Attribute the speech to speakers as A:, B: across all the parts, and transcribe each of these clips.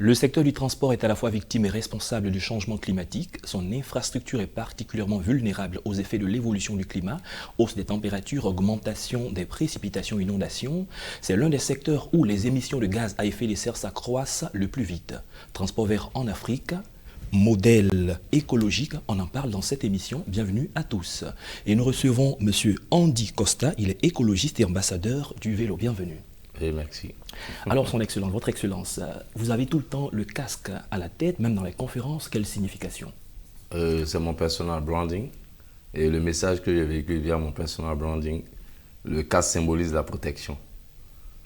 A: Le secteur du transport est à la fois victime et responsable du changement climatique. Son infrastructure est particulièrement vulnérable aux effets de l'évolution du climat, hausse des températures, augmentation des précipitations, inondations. C'est l'un des secteurs où les émissions de gaz à effet de serre s'accroissent le plus vite. Transport vert en Afrique, modèle écologique, on en parle dans cette émission. Bienvenue à tous. Et nous recevons M. Andy Costa, il est écologiste et ambassadeur du vélo. Bienvenue.
B: Et merci.
A: Alors, Son Excellence, Votre Excellence, vous avez tout le temps le casque à la tête, même dans les conférences. Quelle signification?
B: C'est mon personal branding. Et le message que j'ai véhiculé via mon personal branding, le casque symbolise la protection.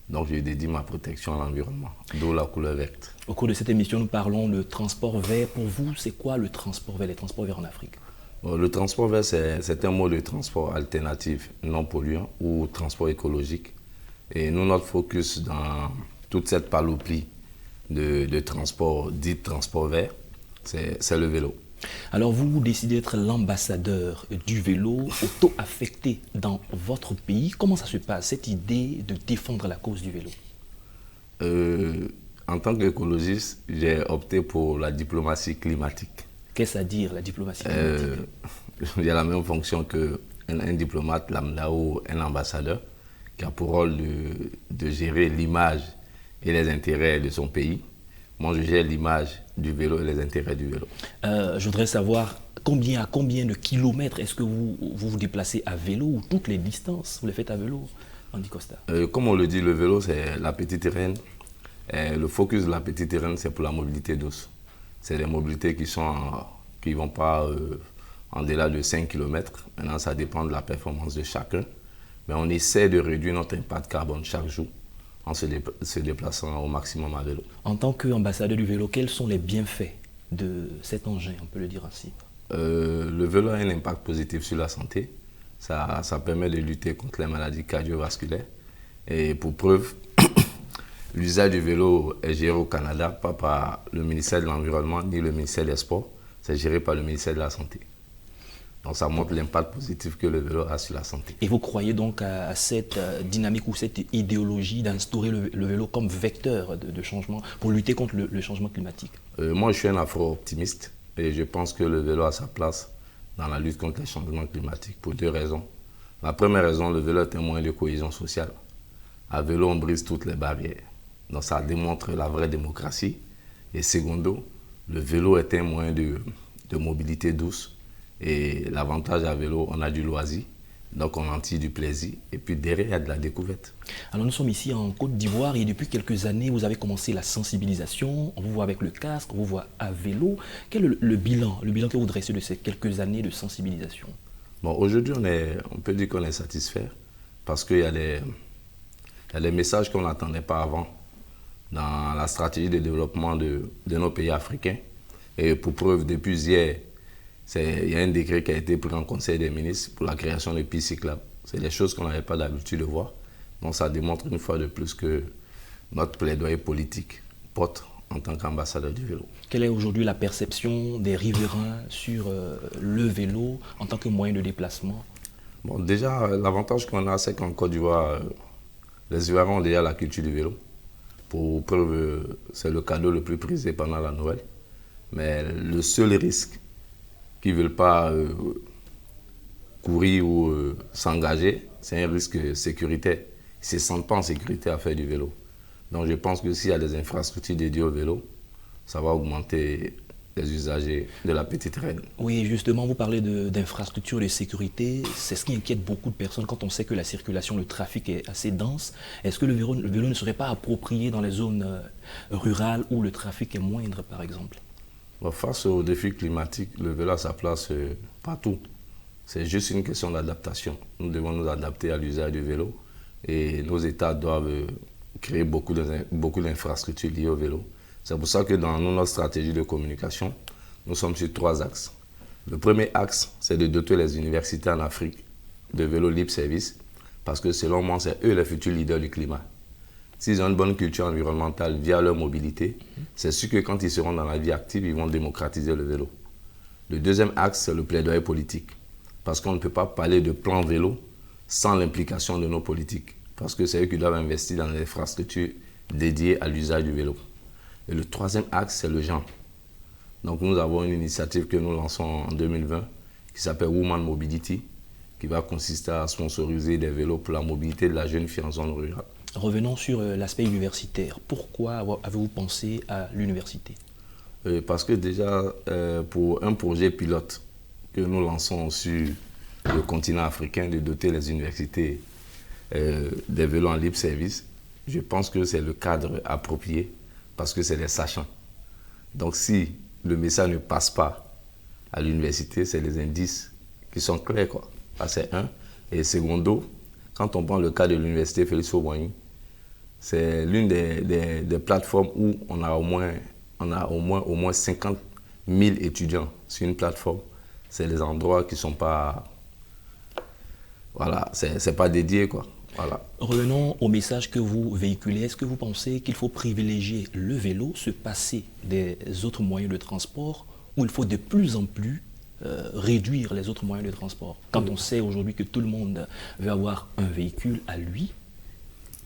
B: Donc, je dédie ma protection à l'environnement, d'où la couleur verte.
A: Au cours de cette émission, nous parlons de transport vert. Pour vous, c'est quoi le transport vert, les transports verts en Afrique?
B: Bon, le transport vert, c'est un mode de transport alternatif, non polluant ou transport écologique. Et nous, notre focus dans toute cette panoplie de transport, dit transport vert, c'est le vélo.
A: Alors vous décidez d'être l'ambassadeur du vélo auto-affecté dans votre pays. Comment ça se passe, cette idée de défendre la cause du vélo?
B: En tant qu'écologiste, j'ai opté pour la diplomatie climatique.
A: Qu'est-ce à dire, la diplomatie climatique?
B: Il y a la même fonction qu'un diplomate lambda ou un ambassadeur, qui a pour rôle de gérer l'image et les intérêts de son pays. Moi, je gère l'image du vélo et les intérêts du vélo.
A: Je voudrais savoir à combien de kilomètres est-ce que vous déplacez à vélo, ou toutes les distances, vous les faites à vélo, Andy Costa?
B: Comme on le dit, le vélo, c'est la petite reine. Le focus de la petite reine, c'est pour la mobilité douce. C'est des mobilités qui vont pas en delà de 5 km. Maintenant, ça dépend de la performance de chacun. Mais on essaie de réduire notre impact carbone chaque jour en se déplaçant au maximum à vélo.
A: En tant qu'ambassadeur du vélo, quels sont les bienfaits de cet engin, on peut le dire ainsi?
B: Le vélo a un impact positif sur la santé. Ça permet de lutter contre les maladies cardiovasculaires. Et pour preuve, l'usage du vélo est géré au Canada, pas par le ministère de l'Environnement ni le ministère des Sports. C'est géré par le ministère de la Santé. Donc ça montre l'impact positif que le vélo a sur la santé.
A: Et vous croyez donc à cette dynamique ou cette idéologie d'instaurer le vélo comme vecteur de changement pour lutter contre le changement climatique?
B: Moi, je suis un afro-optimiste et je pense que le vélo a sa place dans la lutte contre les changements climatiques pour deux raisons. La première raison, le vélo est un moyen de cohésion sociale. À vélo, on brise toutes les barrières. Donc ça démontre la vraie démocratie. Et secondo, le vélo est un moyen de mobilité douce. Et l'avantage à vélo, on a du loisir, donc on en tire du plaisir. Et puis derrière, il y a de la découverte.
A: Alors nous sommes ici en Côte d'Ivoire et depuis quelques années, vous avez commencé la sensibilisation. On vous voit avec le casque, on vous voit à vélo. Quel est le bilan que vous dressez de ces quelques années de sensibilisation?
B: Bon, aujourd'hui, on peut dire qu'on est satisfait parce qu'il y a des messages qu'on n'attendait pas avant dans la stratégie de développement de nos pays africains. Et pour preuve, depuis hier, il y a un décret qui a été pris en Conseil des ministres pour la création de pistes cyclables. C'est des choses qu'on n'avait pas l'habitude de voir. Donc ça démontre une fois de plus que notre plaidoyer politique porte en tant qu'ambassadeur du vélo.
A: Quelle est aujourd'hui la perception des riverains sur le vélo en tant que moyen de déplacement?
B: Bon, déjà, l'avantage qu'on a, c'est qu'en Côte d'Ivoire, les Ivoiriens ont déjà la culture du vélo. Pour preuve, c'est le cadeau le plus prisé pendant la Noël. Mais le seul risque qui ne veulent pas courir ou s'engager, c'est un risque sécuritaire. Ils ne se sentent pas en sécurité à faire du vélo. Donc je pense que s'il y a des infrastructures dédiées au vélo, ça va augmenter les usagers de la petite reine.
A: Oui, justement, vous parlez d'infrastructures de sécurité. C'est ce qui inquiète beaucoup de personnes quand on sait que la circulation, le trafic est assez dense. Est-ce que le vélo ne serait pas approprié dans les zones rurales où le trafic est moindre, par exemple?
B: Face aux défis climatiques, le vélo a sa place partout. C'est juste une question d'adaptation. Nous devons nous adapter à l'usage du vélo et nos États doivent créer beaucoup d'infrastructures liées au vélo. C'est pour ça que dans notre stratégie de communication, nous sommes sur 3 axes. Le premier axe, c'est de doter les universités en Afrique de vélos libre-service parce que selon moi, c'est eux les futurs leaders du climat. S'ils ont une bonne culture environnementale via leur mobilité, c'est sûr que quand ils seront dans la vie active, ils vont démocratiser le vélo. Le deuxième axe, c'est le plaidoyer politique. Parce qu'on ne peut pas parler de plan vélo sans l'implication de nos politiques. Parce que c'est eux qui doivent investir dans les infrastructures dédiées à l'usage du vélo. Et le troisième axe, c'est le genre. Donc nous avons une initiative que nous lançons en 2020 qui s'appelle Woman Mobility, qui va consister à sponsoriser des vélos pour la mobilité de la jeune fille en zone rurale.
A: Revenons sur l'aspect universitaire. Pourquoi avez-vous pensé à l'université?
B: Parce que déjà, pour un projet pilote que nous lançons sur le continent africain, de doter les universités des vélos en libre service, je pense que c'est le cadre approprié parce que c'est des sachants. Donc si le message ne passe pas à l'université, c'est les indices qui sont clairs, quoi. Ça, c'est un. Et secondo, quand on prend le cas de l'université Félix Houphouët-Boigny, c'est l'une des plateformes où on a au moins 50 000 étudiants sur une plateforme. C'est des endroits qui ne sont pas... Voilà, c'est pas dédié, quoi. Voilà.
A: Revenons au message que vous véhiculez. Est-ce que vous pensez qu'il faut privilégier le vélo, se passer des autres moyens de transport, ou il faut de plus en plus réduire les autres moyens de transport? Quand on sait aujourd'hui que tout le monde veut avoir un véhicule à lui.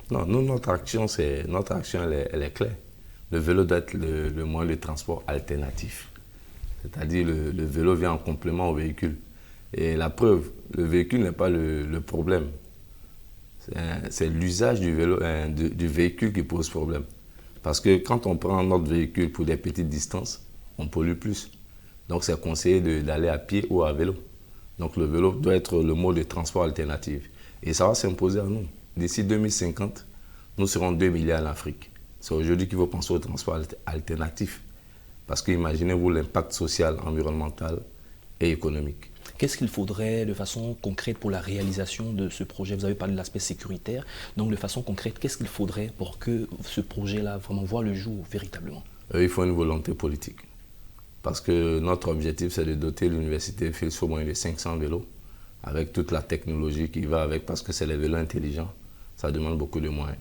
B: Non, nous, notre action, elle est claire. Le vélo doit être le moyen de transport alternatif. C'est-à-dire le vélo vient en complément au véhicule. Et la preuve, le véhicule n'est pas le problème. C'est l'usage du véhicule qui pose problème. Parce que quand on prend notre véhicule pour des petites distances, on pollue plus. Donc c'est conseillé d'aller à pied ou à vélo. Donc le vélo doit être le mode de transport alternatif. Et ça va s'imposer à nous. D'ici 2050, nous serons 2 milliards en Afrique. C'est aujourd'hui qu'il faut penser au transport alternatif. Parce que imaginez-vous l'impact social, environnemental et économique.
A: Qu'est-ce qu'il faudrait de façon concrète pour la réalisation de ce projet? Vous avez parlé de l'aspect sécuritaire. Donc de façon concrète, qu'est-ce qu'il faudrait pour que ce projet-là vraiment voit le jour véritablement?
B: Il faut une volonté politique. Parce que notre objectif, c'est de doter l'université Félix Houphouët-Boigny de 500 vélos, avec toute la technologie qui va avec, parce que c'est les vélos intelligents. Ça demande beaucoup de moyens.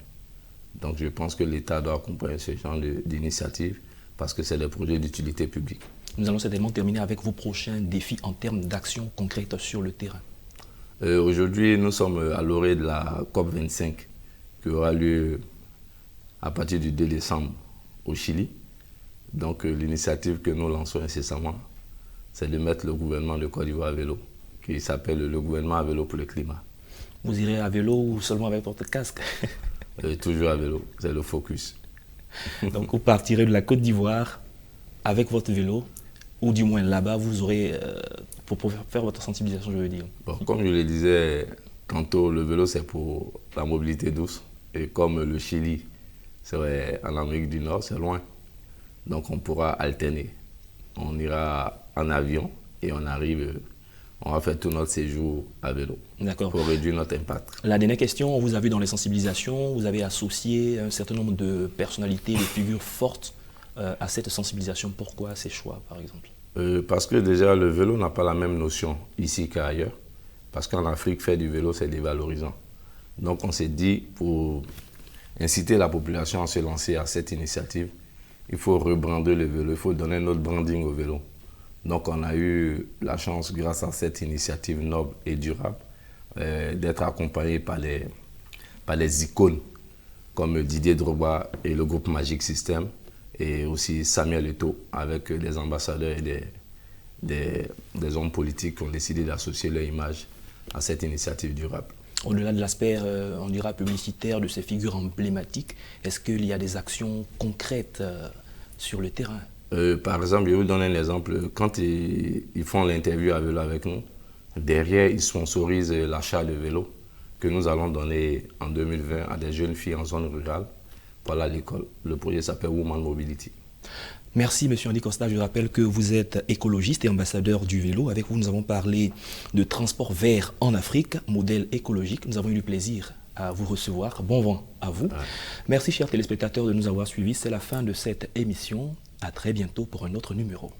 B: Donc je pense que l'État doit accompagner ce genre d'initiative, parce que c'est des projets d'utilité publique.
A: Nous allons certainement terminer avec vos prochains défis en termes d'action concrète sur le terrain.
B: Aujourd'hui, nous sommes à l'orée de la COP25 qui aura lieu à partir du 2 décembre au Chili. Donc l'initiative que nous lançons incessamment, c'est de mettre le gouvernement de Côte d'Ivoire à vélo, qui s'appelle le gouvernement à vélo pour le climat.
A: Vous irez à vélo ou seulement avec votre casque?
B: Toujours à vélo, c'est le focus.
A: Donc vous partirez de la Côte d'Ivoire avec votre vélo, ou du moins là-bas, vous aurez, pour faire votre sensibilisation, je veux dire.
B: Bon, comme je le disais tantôt, le vélo c'est pour la mobilité douce. Et comme le Chili serait en Amérique du Nord, c'est loin. Donc on pourra alterner. On ira en avion et on va faire tout notre séjour à vélo.
A: D'accord.
B: Pour réduire notre impact.
A: La dernière question, on vous a vu dans les sensibilisations, vous avez associé un certain nombre de personnalités, de figures fortes à cette sensibilisation. Pourquoi ces choix, par exemple?
B: Parce que déjà, le vélo n'a pas la même notion ici qu'ailleurs. Parce qu'en Afrique, faire du vélo, c'est dévalorisant. Donc on s'est dit, pour inciter la population à se lancer à cette initiative, il faut rebrander le vélo, il faut donner notre branding au vélo. Donc on a eu la chance, grâce à cette initiative noble et durable, d'être accompagné par les icônes comme Didier Drogba et le groupe Magic System, et aussi Samuel Eto'o, avec des ambassadeurs et des hommes politiques qui ont décidé d'associer leur image à cette initiative durable.
A: Au-delà de l'aspect, on dira, publicitaire de ces figures emblématiques, est-ce qu'il y a des actions concrètes sur le terrain?
B: Par exemple, je vais vous donner un exemple. Quand ils font l'interview à vélo avec nous, derrière, ils sponsorisent l'achat de vélos que nous allons donner en 2020 à des jeunes filles en zone rurale pour aller à l'école. Le projet s'appelle Woman Mobility.
A: Merci, M. Andy Costa. Je rappelle que vous êtes écologiste et ambassadeur du vélo. Avec vous, nous avons parlé de transport vert en Afrique, modèle écologique. Nous avons eu du plaisir à vous recevoir. Bon vent à vous. Ouais. Merci, chers téléspectateurs, de nous avoir suivis. C'est la fin de cette émission. À très bientôt pour un autre numéro.